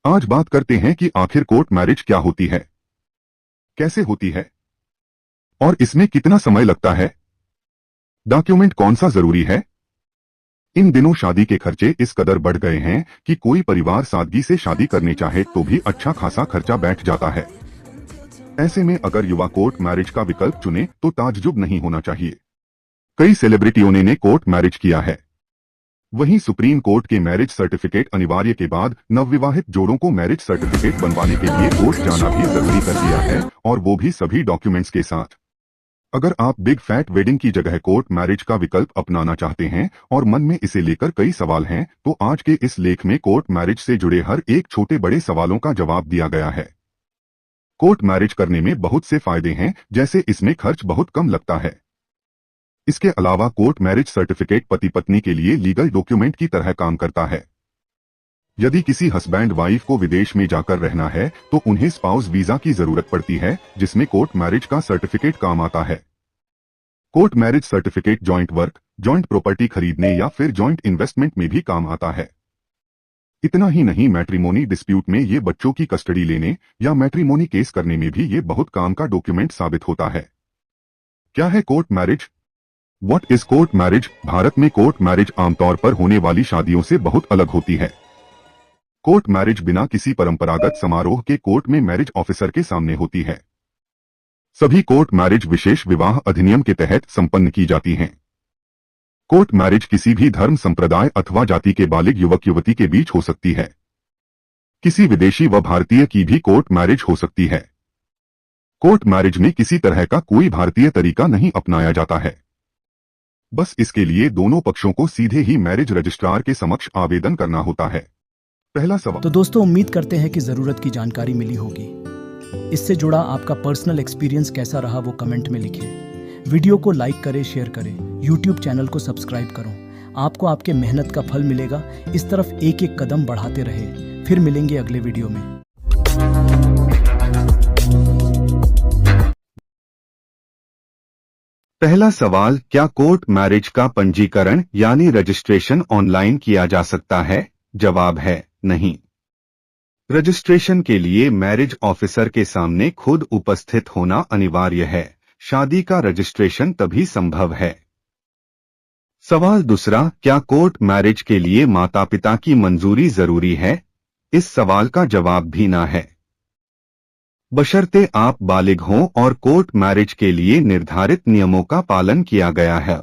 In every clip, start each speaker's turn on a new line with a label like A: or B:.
A: आज बात करते हैं कि आखिर कोर्ट मैरिज क्या होती है, कैसे होती है और इसमें कितना समय लगता है। डॉक्यूमेंट कौन सा जरूरी है। इन दिनों शादी के खर्चे इस कदर बढ़ गए हैं कि कोई परिवार सादगी से शादी करने चाहे तो भी अच्छा खासा खर्चा बैठ जाता है। ऐसे में अगर युवा कोर्ट मैरिज का विकल्प चुने तो ताज्जुब नहीं होना चाहिए। कई सेलिब्रिटियों ने कोर्ट मैरिज किया है। वहीं सुप्रीम कोर्ट के मैरिज सर्टिफिकेट अनिवार्य के बाद नवविवाहित जोड़ों को मैरिज सर्टिफिकेट बनवाने के लिए कोर्ट जाना भी जरूरी कर दिया है, और वो भी सभी डॉक्यूमेंट्स के साथ। अगर आप बिग फैट वेडिंग की जगह कोर्ट मैरिज का विकल्प अपनाना चाहते हैं और मन में इसे लेकर कई सवाल हैं, तो आज के इस लेख में कोर्ट मैरिज से जुड़े हर एक छोटे बड़े सवालों का जवाब दिया गया है। कोर्ट मैरिज करने में बहुत से फायदे हैं, जैसे इसमें खर्च बहुत कम लगता है। इसके अलावा कोर्ट मैरिज सर्टिफिकेट पति पत्नी के लिए लीगल डॉक्यूमेंट की तरह काम करता है। यदि किसी हस्बैंड वाइफ को विदेश में जाकर रहना है तो उन्हें स्पाउस वीजा की जरूरत पड़ती है, जिसमें कोर्ट मैरिज का सर्टिफिकेट काम आता है। Court marriage certificate joint work, joint property खरीदने या फिर जॉइंट इन्वेस्टमेंट में भी काम आता है। इतना ही नहीं, मैट्रिमोनी डिस्प्यूट में ये बच्चों की कस्टडी लेने या मैट्रिमोनी केस करने में भी ये बहुत काम का डॉक्यूमेंट साबित होता है। क्या है court marriage? What is court marriage? Bharat में कोर्ट मैरिज आमतौर पर होने वाली शादियों से बहुत अलग होती है। कोर्ट मैरिज बिना किसी परंपरागत समारोह के कोर्ट में मैरिज ऑफिसर के सामने होती है। सभी कोर्ट मैरिज विशेष विवाह अधिनियम के तहत संपन्न की जाती हैं। कोर्ट मैरिज किसी भी धर्म, संप्रदाय अथवा जाति के बालिग युवक युवती के बीच हो सकती है। किसी विदेशी व भारतीय की भी कोर्ट मैरिज हो सकती है। कोर्ट मैरिज में किसी तरह का कोई भारतीय तरीका नहीं अपनाया जाता है। बस इसके लिए दोनों पक्षों को सीधे ही मैरिज रजिस्ट्रार के समक्ष आवेदन करना होता है। पहला सवाल।
B: तो दोस्तों, उम्मीद करते हैं कि जरूरत की जानकारी मिली होगी। इससे जुड़ा आपका पर्सनल एक्सपीरियंस कैसा रहा वो कमेंट में लिखें। वीडियो को लाइक करें, शेयर करें, यूट्यूब चैनल को सब्सक्राइब करो। आपको आपके मेहनत का फल मिलेगा। इस तरफ एक एक कदम बढ़ाते रहे। फिर मिलेंगे अगले वीडियो में।
C: पहला सवाल, क्या कोर्ट मैरिज का पंजीकरण यानी रजिस्ट्रेशन ऑनलाइन किया जा सकता है? जवाब है नहीं। रजिस्ट्रेशन के लिए मैरिज ऑफिसर के सामने खुद उपस्थित होना अनिवार्य है। शादी का रजिस्ट्रेशन तभी संभव है। सवाल दूसरा, क्या कोर्ट मैरिज के लिए माता पिता की मंजूरी जरूरी है? इस सवाल का जवाब भी ना है, बशर्ते आप बालिग हों और कोर्ट मैरिज के लिए निर्धारित नियमों का पालन किया गया है।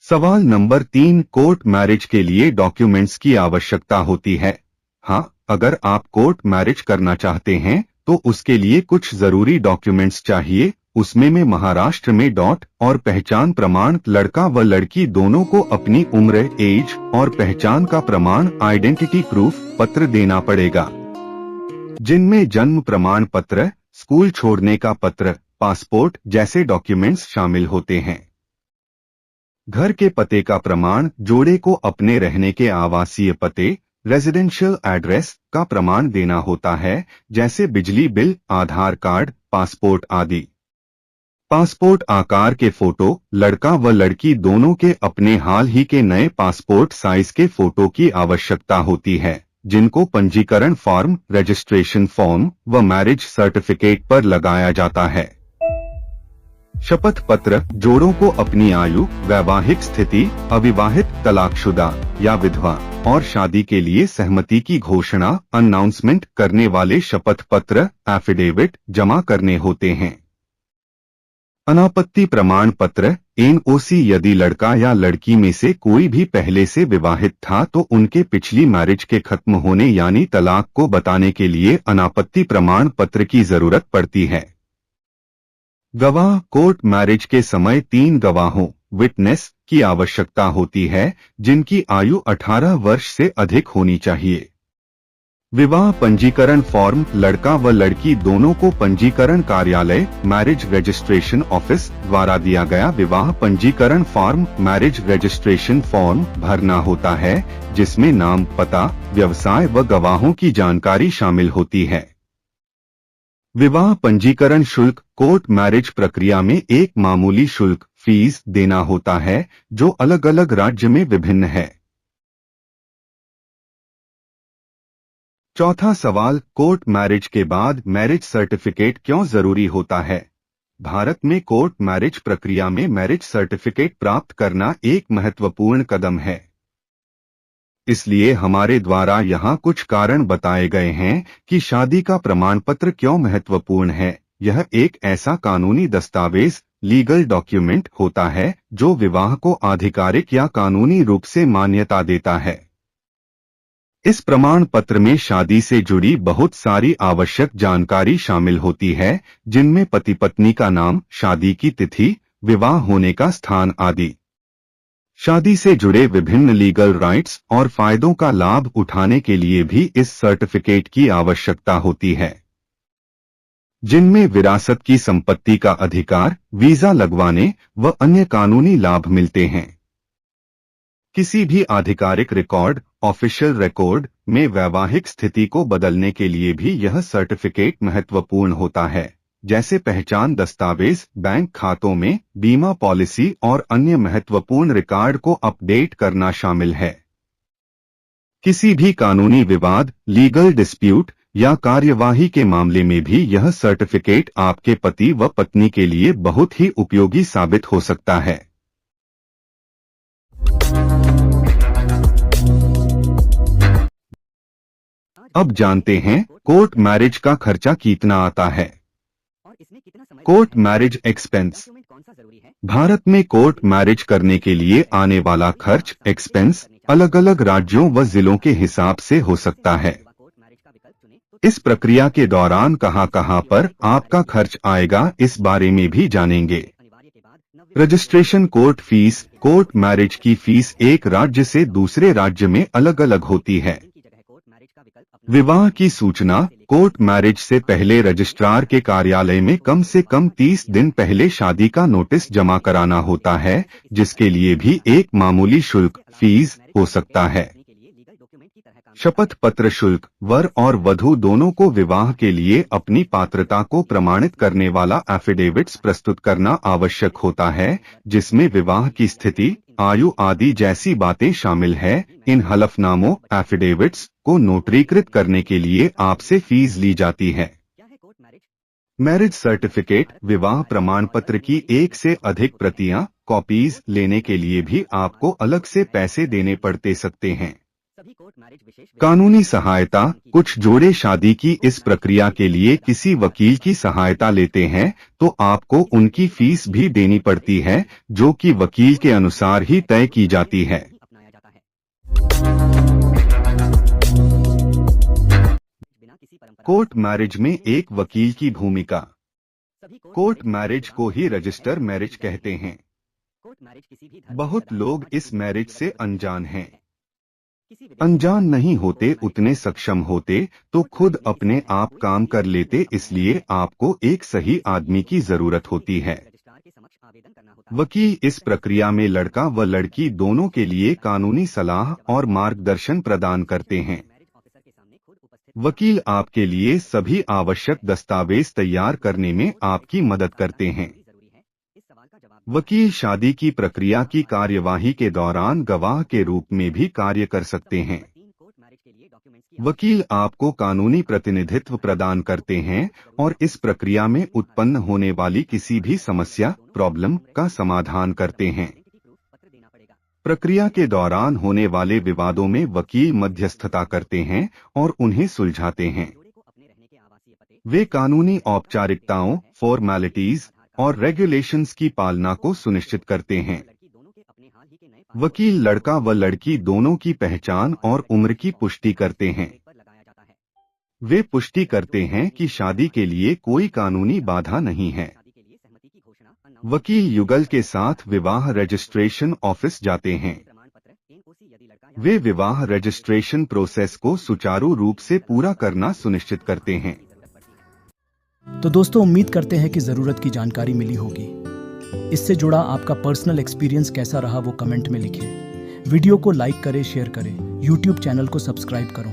C: सवाल नंबर 3, कोर्ट मैरिज के लिए डॉक्यूमेंट्स की आवश्यकता होती है? हाँ, अगर आप कोर्ट मैरिज करना चाहते हैं तो उसके लिए कुछ जरूरी डॉक्यूमेंट्स चाहिए। उसमें में महाराष्ट्र में डॉट और पहचान प्रमाण, लड़का व लड़की दोनों को अपनी उम्र, एज और पहचान का प्रमाण, आइडेंटिटी प्रूफ पत्र देना पड़ेगा, जिनमें जन्म प्रमाण पत्र, स्कूल छोड़ने का पत्र, पासपोर्ट जैसे डॉक्यूमेंट्स शामिल होते हैं। घर के पते का प्रमाण, जोड़े को अपने रहने के आवासीय पते, रेजिडेंशियल एड्रेस का प्रमाण देना होता है, जैसे बिजली बिल, आधार कार्ड, पासपोर्ट आदि। पासपोर्ट आकार के फोटो, लड़का व लड़की दोनों के अपने हाल ही के नए पासपोर्ट साइज के फोटो की आवश्यकता होती है, जिनको पंजीकरण फॉर्म, रजिस्ट्रेशन फॉर्म व मैरिज सर्टिफिकेट पर लगाया जाता है। शपथ पत्र, जोड़ों को अपनी आयु, वैवाहिक स्थिति, अविवाहित, तलाकशुदा या विधवा और शादी के लिए सहमति की घोषणा, अनाउंसमेंट करने वाले शपथ पत्र, एफिडेविट जमा करने होते हैं। अनापत्ति प्रमाण पत्र, एनओसी, यदि लड़का या लड़की में से कोई भी पहले से विवाहित था तो उनके पिछली मैरिज के खत्म होने यानी तलाक को बताने के लिए अनापत्ति प्रमाण पत्र की जरूरत पड़ती है। गवाह, कोर्ट मैरिज के समय 3 गवाहों, विटनेस की आवश्यकता होती है, जिनकी आयु 18 वर्ष से अधिक होनी चाहिए। विवाह पंजीकरण फॉर्म, लड़का व लड़की दोनों को पंजीकरण कार्यालय, मैरिज रजिस्ट्रेशन ऑफिस द्वारा दिया गया विवाह पंजीकरण फॉर्म, मैरिज रजिस्ट्रेशन फॉर्म भरना होता है, जिसमें नाम, पता, व्यवसाय व गवाहों की जानकारी शामिल होती है। विवाह पंजीकरण शुल्क, कोर्ट मैरिज प्रक्रिया में एक मामूली शुल्क, फीस देना होता है, जो अलग अलग राज्य में विभिन्न है। चौथा सवाल, कोर्ट मैरिज के बाद मैरिज सर्टिफिकेट क्यों जरूरी होता है? भारत में कोर्ट मैरिज प्रक्रिया में मैरिज सर्टिफिकेट प्राप्त करना एक महत्वपूर्ण कदम है। इसलिए हमारे द्वारा यहाँ कुछ कारण बताए गए हैं कि शादी का प्रमाण पत्र क्यों महत्वपूर्ण है। यह एक ऐसा कानूनी दस्तावेज, लीगल डॉक्यूमेंट होता है जो विवाह को आधिकारिक या कानूनी रूप से मान्यता देता है। इस प्रमाण पत्र में शादी से जुड़ी बहुत सारी आवश्यक जानकारी शामिल होती है, जिनमें पति पत्नी का नाम, शादी की तिथि, विवाह होने का स्थान आदि। शादी से जुड़े विभिन्न लीगल राइट्स और फायदों का लाभ उठाने के लिए भी इस सर्टिफिकेट की आवश्यकता होती है, जिनमें विरासत की संपत्ति का अधिकार, वीजा लगवाने व अन्य कानूनी लाभ मिलते हैं। किसी भी आधिकारिक रिकॉर्ड, ऑफिशियल रिकॉर्ड में वैवाहिक स्थिति को बदलने के लिए भी यह सर्टिफिकेट महत्वपूर्ण होता है, जैसे पहचान दस्तावेज, बैंक खातों में, बीमा पॉलिसी और अन्य महत्वपूर्ण रिकॉर्ड को अपडेट करना शामिल है। किसी भी कानूनी विवाद, लीगल डिस्प्यूट या कार्यवाही के मामले में भी यह सर्टिफिकेट आपके पति व पत्नी के लिए बहुत ही उपयोगी साबित हो सकता है। अब जानते हैं कोर्ट मैरिज का खर्चा कितना आता है। Court marriage expense. भारत में कोर्ट मैरिज करने के लिए आने वाला खर्च, एक्सपेंस, अलग अलग राज्यों व जिलों के हिसाब से हो सकता है। इस प्रक्रिया के दौरान कहां पर आपका खर्च आएगा, इस बारे में भी जानेंगे। Registration court fees. Court marriage की फीस एक राज्य से दूसरे राज्य में अलग अलग होती है। विवाह की सूचना। कोर्ट मैरिज से पहले रजिस्ट्रार के कार्यालय में कम से कम 30 दिन पहले शादी का नोटिस जमा कराना होता है, जिसके लिए भी एक मामूली शुल्क, फीस हो सकता है। शपथ पत्र शुल्क। वर और वधू दोनों को विवाह के लिए अपनी पात्रता को प्रमाणित करने वाला एफिडेविट्स प्रस्तुत करना आवश्यक होता है, जिसमें विवाह की स्थिति, आयु आदि जैसी बातें शामिल है। इन हलफनामों, एफिडेविट्स को नोटरीकृत करने के लिए आपसे फीस ली जाती है। मैरिज सर्टिफिकेट, विवाह प्रमाण पत्र की एक से अधिक प्रतियां, कॉपीज लेने के लिए भी आपको अलग से पैसे देने पड़ते सकते हैं। कानूनी सहायता। कुछ जोड़े शादी की इस प्रक्रिया के लिए किसी वकील की सहायता लेते हैं, तो आपको उनकी फीस भी देनी पड़ती है, जो कि वकील के अनुसार ही तय की जाती है। कोर्ट मैरिज में एक वकील की भूमिका। कोर्ट मैरिज को ही रजिस्टर मैरिज कहते हैं। बहुत लोग इस मैरिज से अनजान हैं। अनजान नहीं होते, उतने सक्षम होते तो खुद अपने आप काम कर लेते, इसलिए आपको एक सही आदमी की जरूरत होती है। वकील इस प्रक्रिया में लड़का व लड़की दोनों के लिए कानूनी सलाह और मार्गदर्शन प्रदान करते हैं। वकील आपके लिए सभी आवश्यक दस्तावेज तैयार करने में आपकी मदद करते हैं। वकील शादी की प्रक्रिया की कार्यवाही के दौरान गवाह के रूप में भी कार्य कर सकते हैं। वकील आपको कानूनी प्रतिनिधित्व प्रदान करते हैं और इस प्रक्रिया में उत्पन्न होने वाली किसी भी समस्या, प्रॉब्लम का समाधान करते हैं। प्रक्रिया के दौरान होने वाले विवादों में वकील मध्यस्थता करते हैं और उन्हें सुलझाते हैं। वे कानूनी औपचारिकताओं, फॉर्मेलिटीज और रेगुलेशंस की पालना को सुनिश्चित करते हैं। वकील लड़का व लड़की दोनों की पहचान और उम्र की पुष्टि करते हैं। वे पुष्टि करते हैं कि शादी के लिए कोई कानूनी बाधा नहीं है। वकील युगल के साथ विवाह रजिस्ट्रेशन ऑफिस जाते हैं। वे विवाह रजिस्ट्रेशन प्रोसेस को सुचारू रूप से पूरा करना सुनिश्चित करते हैं।
B: तो दोस्तों, उम्मीद करते हैं कि ज़रूरत की जानकारी मिली होगी। इससे जुड़ा आपका पर्सनल एक्सपीरियंस कैसा रहा वो कमेंट में लिखें। वीडियो को लाइक करें, शेयर करें, यूट्यूब चैनल को सब्सक्राइब करो।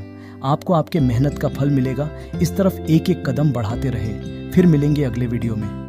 B: आपको आपके मेहनत का फल मिलेगा। इस तरफ एक एक कदम बढ़ाते रहे। फिर मिलेंगे अगले वीडियो में।